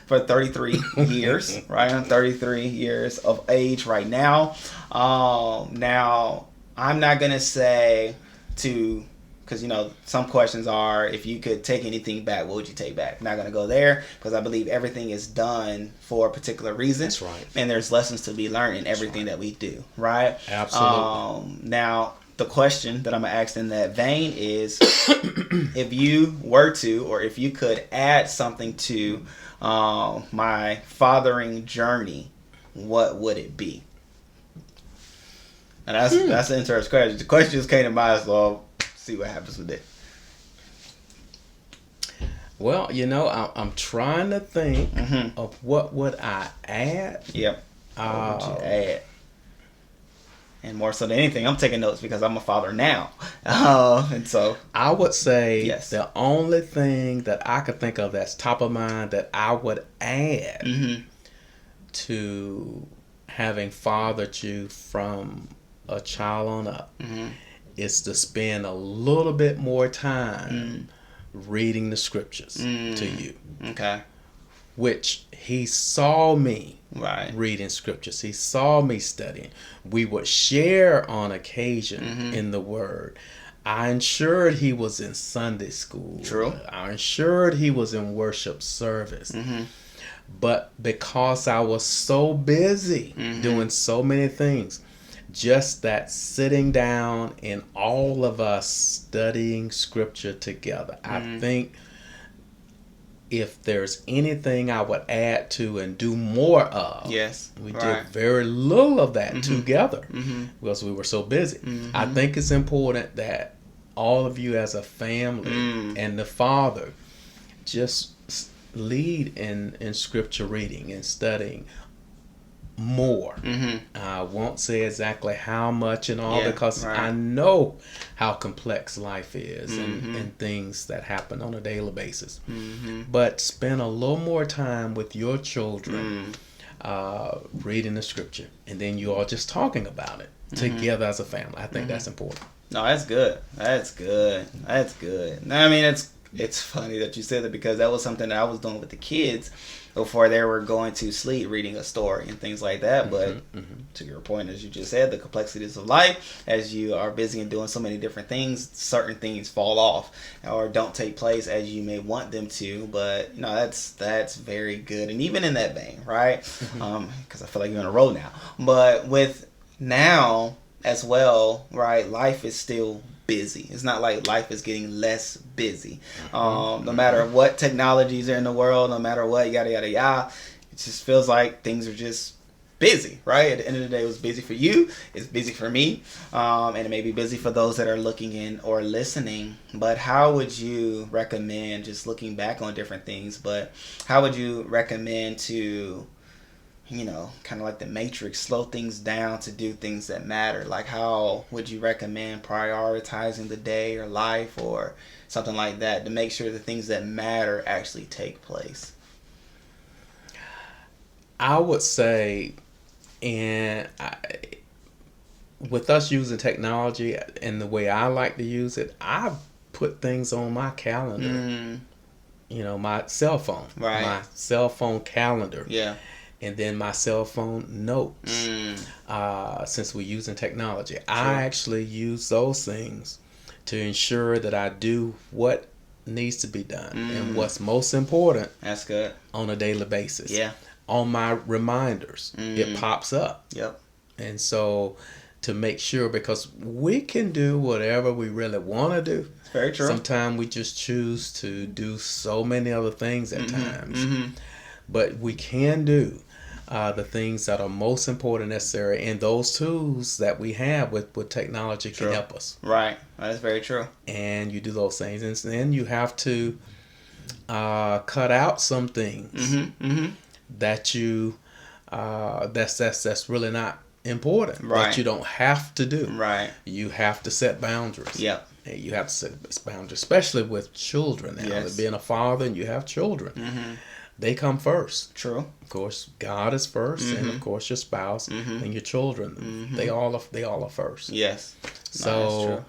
33 years, right? I'm 33 years of age right now. Now, I'm not going to say because, you know, some questions are, if you could take anything back, what would you take back? I'm not going to go there, because I believe everything is done for a particular reason. That's right. And there's lessons to be learned in everything that we do, right? Absolutely. Now, the question that I'm going to ask in that vein is, if you were to, or if you could add something to my fathering journey, what would it be? And that's an interesting question. The question just came to mind, so I'll see what happens with it. Well, you know, I'm trying to think of what would I add. Yep. What would you add? And more so than anything, I'm taking notes because I'm a father now. And so I would say the only thing that I could think of that's top of mind that I would add to having fathered you from a child on up is to spend a little bit more time reading the scriptures to you. Okay. Which he saw me reading scriptures. He saw me studying. We would share on occasion in the word. I ensured he was in Sunday school. True. I ensured he was in worship service. But because I was so busy doing so many things, just that sitting down and all of us studying scripture together. I think if there's anything I would add to and do more of, we did very little of that together because we were so busy. I think it's important that all of you as a family and the father just lead in scripture reading and studying more. I won't say exactly how much and all because I know how complex life is and things that happen on a daily basis. But spend a little more time with your children reading the scripture, and then you all just talking about it together as a family. I think that's important. No, that's good. That's good. That's good. I mean, it's funny that you said that because that was something that I was doing with the kids before they were going to sleep, reading a story and things like that. But to your point, as you just said, the complexities of life, as you are busy and doing so many different things, certain things fall off or don't take place as you may want them to. But you know, that's very good. And even in that vein, right? Because I feel like you're on a roll now. But with now as well, right? Life is still busy. It's not like life is getting less busy. No matter what technologies are in the world, no matter what, yada, yada, yada, it just feels like things are just busy, right? At the end of the day, it was busy for you. It's busy for me. And it may be busy for those that are looking in or listening. But how would you recommend, just looking back on different things, but how would you recommend to, you know, kind of like the Matrix, slow things down to do things that matter? Like, how would you recommend prioritizing the day or life or something like that to make sure the things that matter actually take place? I would say, with us using technology and the way I like to use it, I put things on my calendar. You know, my cell phone. My cell phone calendar. Yeah. And then my cell phone notes, since we're using technology. Sure. I actually use those things to ensure that I do what needs to be done and what's most important. That's good. On a daily basis. Yeah. On my reminders, it pops up. Yep. And so to make sure, because we can do whatever we really want to do. It's very true. Sometimes we just choose to do so many other things at times. But we can do the things that are most important, necessary, and those tools that we have with technology can help us. Right. That's very true. And you do those things, and then you have to cut out some things that you that's really not important. Right. That you don't have to do. Right. You have to set boundaries. Yep. You have to set boundaries, especially with children. Now, Yes. Being a father and you have children. They come first. True. Of course, God is first, and of course your spouse and your children. They all are first. Yes. So No, that's true.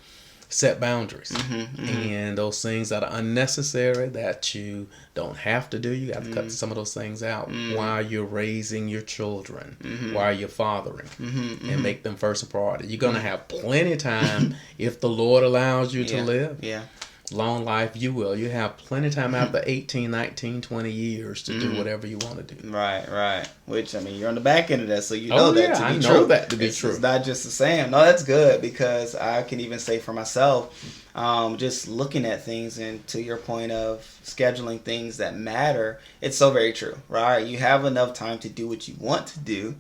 set boundaries, and those things that are unnecessary that you don't have to do, you got to cut some of those things out while you're raising your children, while you're fathering, and make them first a priority. You're gonna have plenty of time if the Lord allows you to live. Yeah. Long life, you will. You have plenty of time after 18, 19, 20 years to do whatever you want to do. Right. Which, I mean, you're on the back end of that, so you know that to be true. I know that to be true. It's not just the same. No, that's good, because I can even say for myself, just looking at things, and to your point of scheduling things that matter, it's so very true, right? You have enough time to do what you want to do.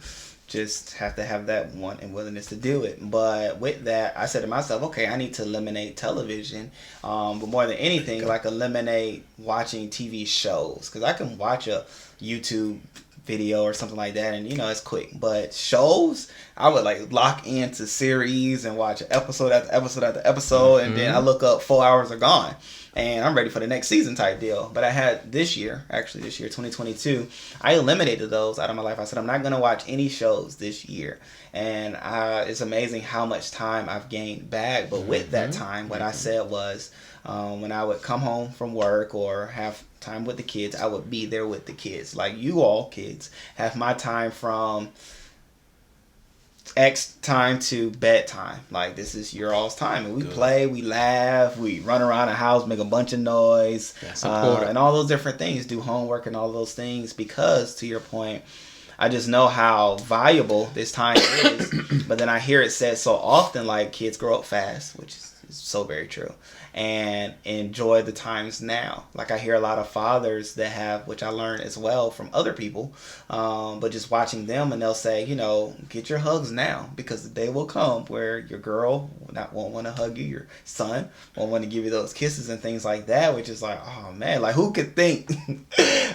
Just have to have that want and willingness to do it. But with that, I said to myself, okay, I need to eliminate television. But more than anything, like eliminate watching TV shows. Because I can watch a YouTube video or something like that, and you know, it's quick. But shows, I would like lock into series and watch episode after episode after episode, and then I look up 4 hours are gone. And I'm ready for the next season type deal. But I had this year, 2022, I eliminated those out of my life. I said, I'm not going to watch any shows this year. And it's amazing how much time I've gained back. But with that time, what I said was, when I would come home from work or have time with the kids, I would be there with the kids. Like you all kids have my time from X time to bedtime. Like, this is your all's time, and we play, we laugh, we run around the house, make a bunch of noise, and all those different things, do homework and all those things, because to your point, I just know how valuable this time is. But then I hear it said so often, like, kids grow up fast, which is so very true. And enjoy the times now. Like, I hear a lot of fathers that have, which I learned as well from other people, but just watching them, and they'll say, you know, get your hugs now, because the day will come where your girl won't want to hug you, your son won't want to give you those kisses and things like that, which is like, oh man, like, who could think?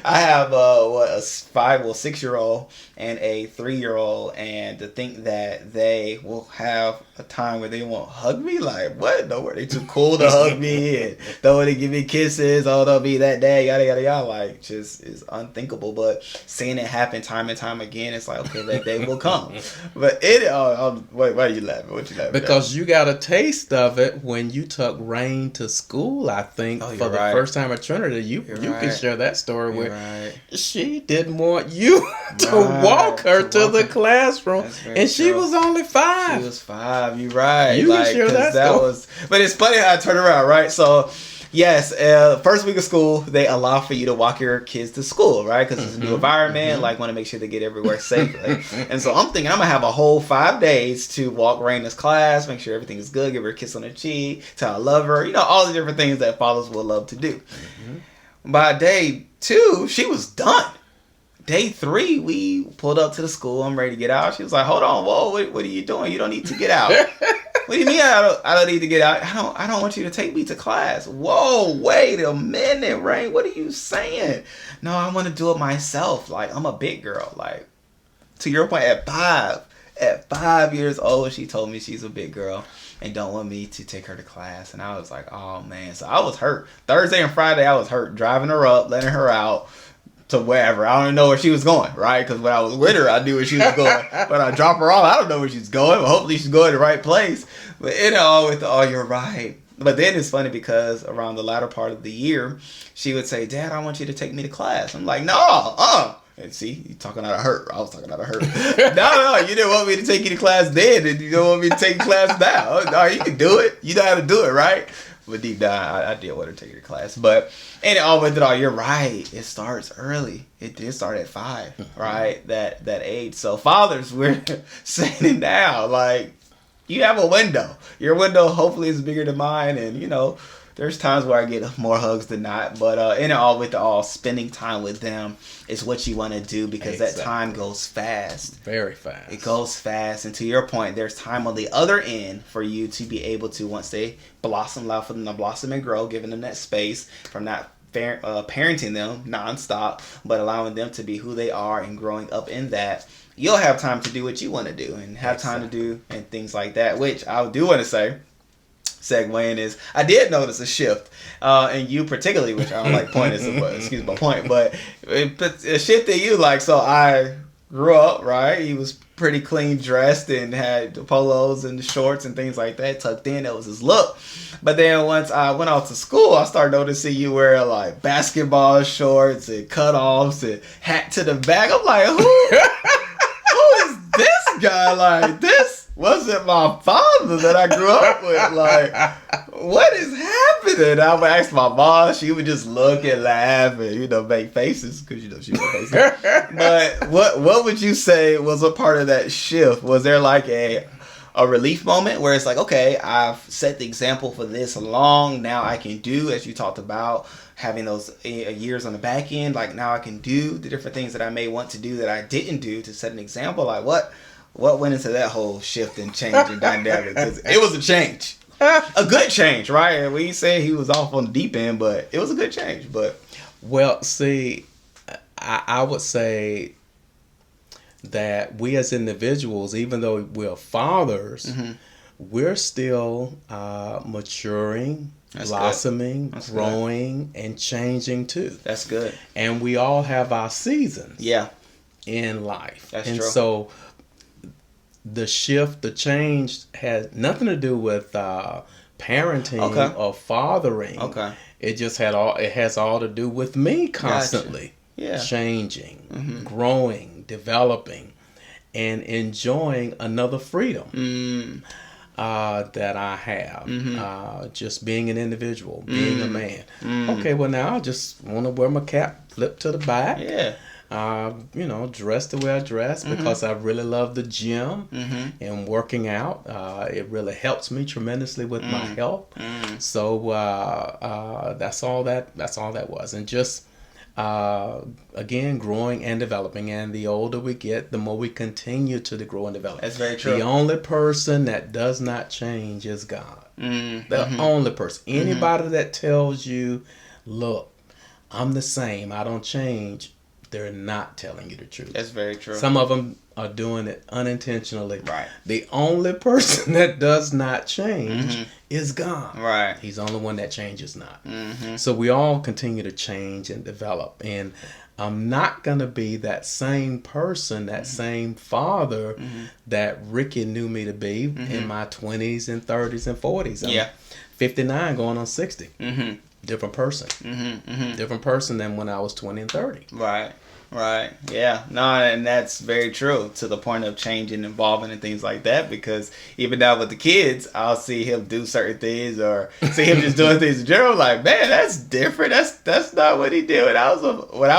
I have a 6-year-old and a 3-year-old, and to think that they will have a time where they won't hug me, like, what? No, were they too cool to hug me and don't want to give me kisses? Oh, they'll be that day, yada yada yada. Like, just is unthinkable. But seeing it happen time and time again, it's like, okay, that day will come. But wait, why are you laughing? What you laughing because at? you got a taste of it when you took Rain to school. I think for the first time at Trinity, you can share that story where she didn't want you to walk her to the classroom, and she was only 5. She was 5. You're right. You can share that story. But it's funny how I turn around, right? So, yes, first week of school, they allow for you to walk your kids to school, right? Because it's a new environment. Like, want to make sure they get everywhere safely. And so I'm thinking I'm going to have a whole 5 days to walk Raina's class, make sure everything is good, give her a kiss on the cheek, tell I love her, you know, all the different things that fathers will love to do. By day 2, she was done. Day 3, we pulled up to the school. I'm ready to get out. She was like, hold on, whoa, what are you doing? You don't need to get out. What do you mean I don't need to get out? I don't want you to take me to class. Whoa, wait a minute, Rain. What are you saying? No, I want to do it myself. Like, I'm a big girl. Like, to your point, at 5 years old, she told me she's a big girl and don't want me to take her to class. And I was like, oh, man. So I was hurt. Thursday and Friday, I was hurt. Driving her up, letting her out to wherever. I don't even know where she was going, right? Because when I was with her, I knew where she was going. When I drop her off, I don't know where she's going. But hopefully she's going to the right place. But you're right. But then it's funny because around the latter part of the year, she would say, Dad, I want you to take me to class. I'm like, no, And see, you talking out of hurt. I was talking out of hurt. No, you didn't want me to take you to class then, and you don't want me to take class now. No, you can do it. You know how to do it, right? But deep down, I did want to take her to class. But, and all with it all, you're right. It starts early. It did start at 5, right? That age. So fathers, we're saying it now. Like, you have a window. Your window hopefully is bigger than mine. And, you know, there's times where I get more hugs than not. But in all with it all, spending time with them is what you want to do, because that time goes fast. Very fast. It goes fast. And to your point, there's time on the other end for you to be able to, once they blossom, allow for them to blossom and grow, giving them that space from not parenting them nonstop, but allowing them to be who they are and growing up in that. You'll have time to do what you want to do and have time to do and things like that, which I do want to say, segueing, is I did notice a shift in you particularly, which I don't like pointing, excuse my point, but a shift in you. Like, so I grew up, right? He was pretty clean dressed and had the polos and the shorts and things like that tucked in. That was his look. But then once I went out to school, I started noticing you wear like basketball shorts and cutoffs and hat to the back. I'm like, who is this guy? Like, this wasn't my father that I grew up with. Like, what is happening? I would ask my mom. She would just look and laugh and, you know, make faces, because, you know, she makes faces. But what would you say was a part of that shift? Was there like a relief moment where it's like, okay, I've set the example for this long, now I can do, as you talked about, having those years on the back end, like now I can do the different things that I may want to do that I didn't do to set an example? Like, what went into that whole shift and change and dynamic? Because it was a change. A good change, right? We ain't say he was off on the deep end, but it was a good change. But well, see, I would say that we as individuals, even though we're fathers, we're still maturing, blossoming, growing, and changing too. That's good. And we all have our seasons. Yeah. In life. That's and true. So the shift, the change has nothing to do with parenting or fathering. Okay. It just has all to do with me constantly changing, growing, developing, and enjoying another freedom that I have. Just being an individual, being a man. Okay, well now I just want to wear my cap flipped to the back. Yeah. dress the way I dress because I really love the gym and working out. It really helps me tremendously with my health. So that's all that was. And just again, growing and developing. And the older we get, the more we continue to grow and develop. That's very true. The only person that does not change is God. The only person. Anybody that tells you, look, I'm the same, I don't change, they're not telling you the truth. That's very true. Some of them are doing it unintentionally. Right. The only person that does not change is God. Right. He's the only one that changes not. So we all continue to change and develop. And I'm not going to be that same person, that same father that Ricky knew me to be in my 20s and 30s and 40s. I'm 59 going on 60. Different person. Different person than when I was 20 and 30. Right. Yeah. No, and that's very true to the point of changing, evolving, and things like that. Because even now with the kids, I'll see him do certain things or see him just doing things in general. Like, man, that's different. That's not what he did when I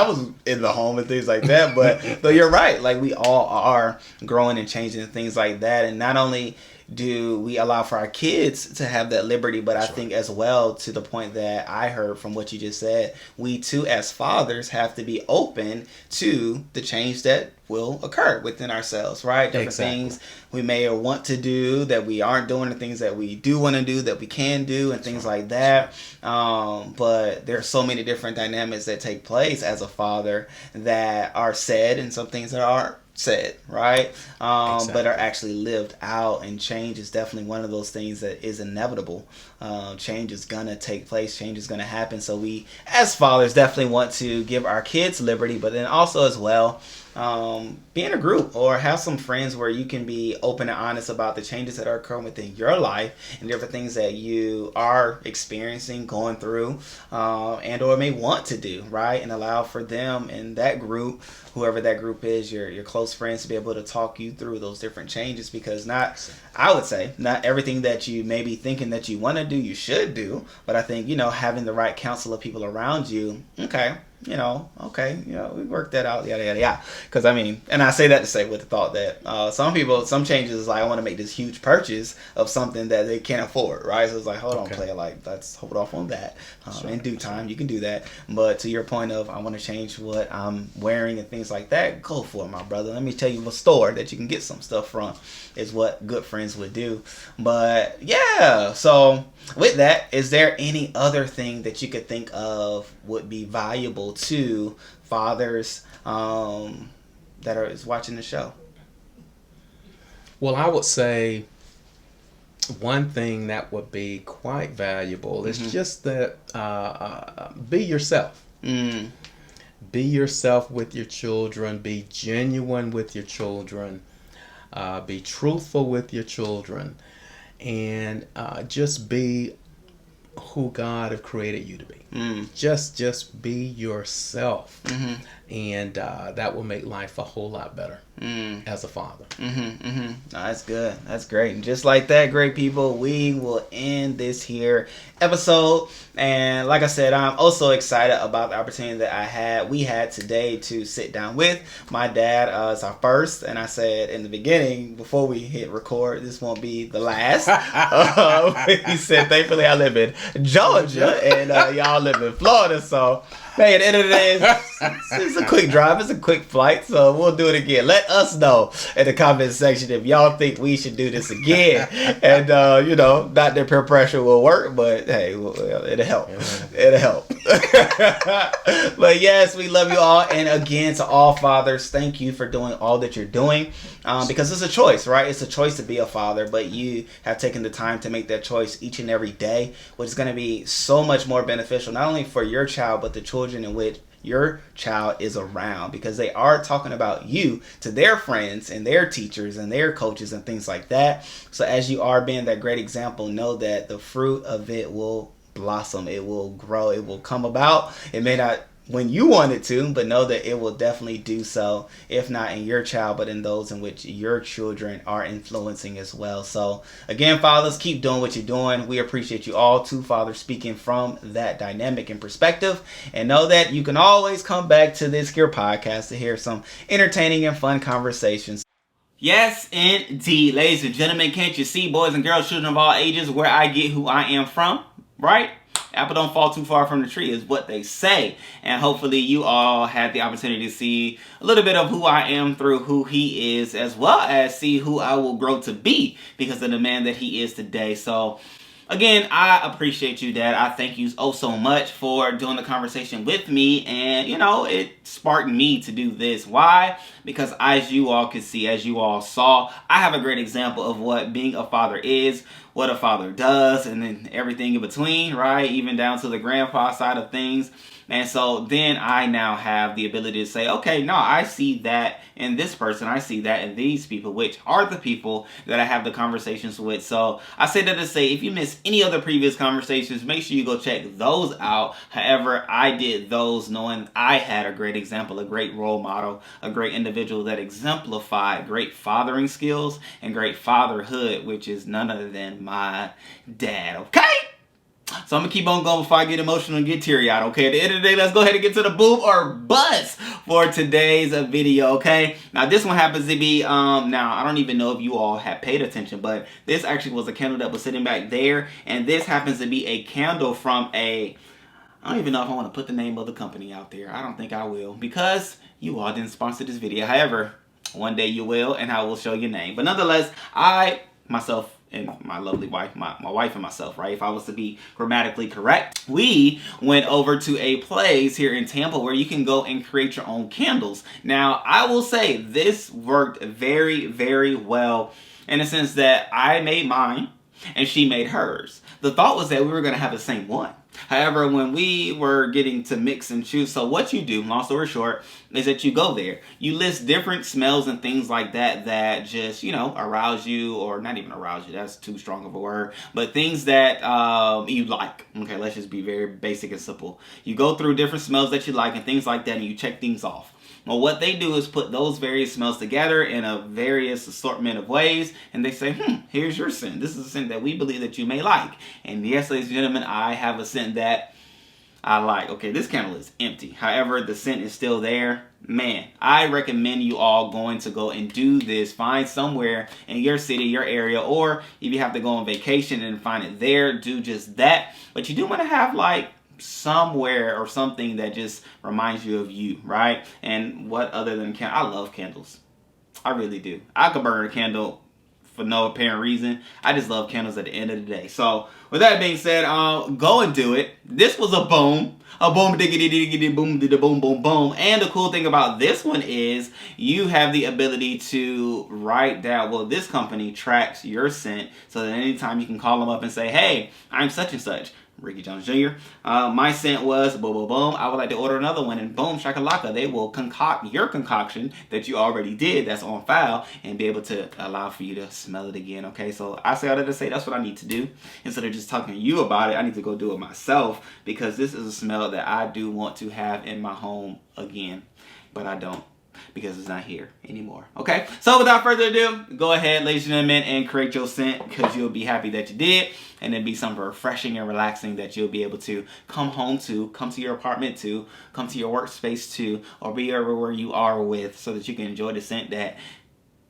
was in the home and things like that. But you're right. Like, we all are growing and changing and things like that. And not only do we allow for our kids to have that liberty, but I think as well, to the point that I heard from what you just said, we too as fathers have to be open to the change that will occur within ourselves, right? Different things we may or want to do that we aren't doing, the things that we do want to do that we can do, and things like that. But there are so many different dynamics that take place as a father that are said, and some things that aren't said, right? But are actually lived out. And change is definitely one of those things that is inevitable. Change is gonna take place, change is gonna happen. So we as fathers definitely want to give our kids liberty, but then also as well be in a group or have some friends where you can be open and honest about the changes that are occurring within your life and different things that you are experiencing, going through, and or may want to do, right? And allow for them in that group, whoever that group is, your close friends, to be able to talk you through those different changes. Because I would say not everything that you may be thinking that you want to do, you should do. But I think, having the right counsel of people around you, we worked that out, yada, yada, yada. Because, and I say that to say with the thought that some changes is like, I want to make this huge purchase of something that they can't afford, right? So it's like, hold on, player, like, let's hold off on that. In due time, you can do that. But to your point of, I want to change what I'm wearing and things like that, go for it, my brother. Let me tell you a store that you can get some stuff from is what good friends would do. But, yeah, so with that, is there any other thing that you could think of would be valuable to fathers that are watching the show? Well, I would say one thing that would be quite valuable is just that be yourself. Be yourself with your children. Be genuine with your children. Be truthful with your children. And just be who God have created you to be. Just be yourself. And that will make life a whole lot better as a father. No, that's good. That's great. And just like that, great people, we will end this here episode. And like I said, I'm also excited about the opportunity that we had today to sit down with my dad. It's our first, and I said in the beginning, before we hit record, this won't be the last. He said, thankfully I live in Georgia and y'all live in Florida, so man, at the end of the day, it's a quick drive. It's a quick flight, so we'll do it again. Let us know in the comment section if y'all think we should do this again. And, not that peer pressure will work, but hey, it'll help. It'll help. But yes, we love you all. And again, to all fathers, thank you for doing all that you're doing. Because it's a choice, right? It's a choice to be a father, but you have taken the time to make that choice each and every day, which is going to be so much more beneficial, not only for your child, but the children in which your child is around, because they are talking about you to their friends and their teachers and their coaches and things like that. So as you are being that great example, know that the fruit of it will blossom, it will grow, it will come about. It may not when you want it to, but know that it will definitely do so, if not in your child, but in those in which your children are influencing as well. So again, fathers, keep doing what you're doing. We appreciate you all. Two fathers speaking from that dynamic and perspective, and know that you can always come back to this here podcast to hear some entertaining and fun conversations. Yes, indeed. Ladies and gentlemen, can't you see, boys and girls, children of all ages, where I get who I am from, right? Apple don't fall too far from the tree is what they say. And hopefully you all had the opportunity to see a little bit of who I am through who he is, as well as see who I will grow to be because of the man that he is today. So again, I appreciate you, Dad. I thank you so much for doing the conversation with me. And, you know, it sparked me to do this. Why? Because as you all can see, as you all saw, I have a great example of what being a father is, what a father does, and then everything in between, right? Even down to the grandpa side of things. And so then I now have the ability to say, okay, no, I see that in this person. I see that in these people, which are the people that I have the conversations with. So I say that to say, if you missed any other previous conversations, make sure you go check those out. However, I did those knowing I had a great example, a great role model, a great individual that exemplified great fathering skills and great fatherhood, which is none other than my dad, okay? So I'm going to keep on going before I get emotional and get teary-eyed, okay? At the end of the day, let's go ahead and get to the boom or bust for today's video, okay? Now, this one happens to be, now, I don't even know if you all have paid attention, but this actually was a candle that was sitting back there, and this happens to be a candle from I don't even know if I want to put the name of the company out there. I don't think I will, because you all didn't sponsor this video. However, one day you will, and I will show your name. But nonetheless, myself, and my lovely wife, my wife and myself, right? If I was to be grammatically correct, we went over to a place here in Tampa where you can go and create your own candles. Now, I will say this worked very, very well in the sense that I made mine and she made hers. The thought was that we were going to have the same one. However, when we were getting to mix and choose, so what you do, long story short, is that you go there. You list different smells and things like that that just, you know, arouse you, or not even arouse you, that's too strong of a word, but things that you like. Okay, let's just be very basic and simple. You go through different smells that you like and things like that, and you check things off. Well, what they do is put those various smells together in a various assortment of ways, and they say, here's your scent. This is a scent that we believe that you may like. And yes, ladies and gentlemen, I have a scent that I like. Okay, this candle is empty. However, the scent is still there. Man, I recommend you all going to go and do this. Find somewhere in your city, your area, or if you have to go on vacation and find it there, do just that. But you do want to have like somewhere or something that just reminds you of you, right? And what other than candles? I love candles. I really do. I could burn a candle for no apparent reason. I just love candles at the end of the day. So with that being said, go and do it. This was a boom. A boom, diggity, diggity, boom, did boom, boom, boom. And the cool thing about this one is you have the ability to write down, well, this company tracks your scent so that anytime you can call them up and say, hey, I'm such and such, Rickey Jones Jr. My scent was boom, boom, boom. I would like to order another one, and boom, shakalaka. They will concoct your concoction that you already did that's on file and be able to allow for you to smell it again, okay? So I say all that to say that's what I need to do. Instead of just talking to you about it, I need to go do it myself because this is a smell that I do want to have in my home again, but I don't, because it's not here anymore, okay? So without further ado, go ahead, ladies and gentlemen, and create your scent because you'll be happy that you did, and it'll be something refreshing and relaxing that you'll be able to come home to, come to your apartment to, come to your workspace to, or be everywhere you are with so that you can enjoy the scent that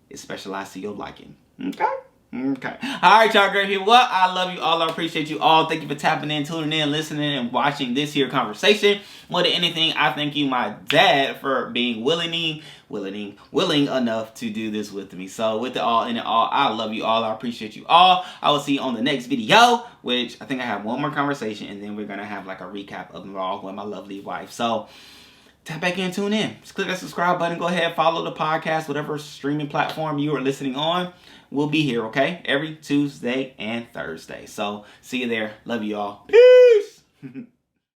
is specialized to your liking, okay? Okay. All right, y'all great people. Well, I love you all. I appreciate you all. Thank you for tapping in, tuning in, listening, and watching this here conversation. More than anything, I thank you, my dad, for being willing enough to do this with me. So with it all in it all, I love you all. I appreciate you all. I will see you on the next video, which I think I have one more conversation, and then we're going to have like a recap of it all with my lovely wife. So tap back in, tune in. Just click that subscribe button. Go ahead, follow the podcast, whatever streaming platform you are listening on. We'll be here, okay? Every Tuesday and Thursday. So see you there. Love you all. Peace.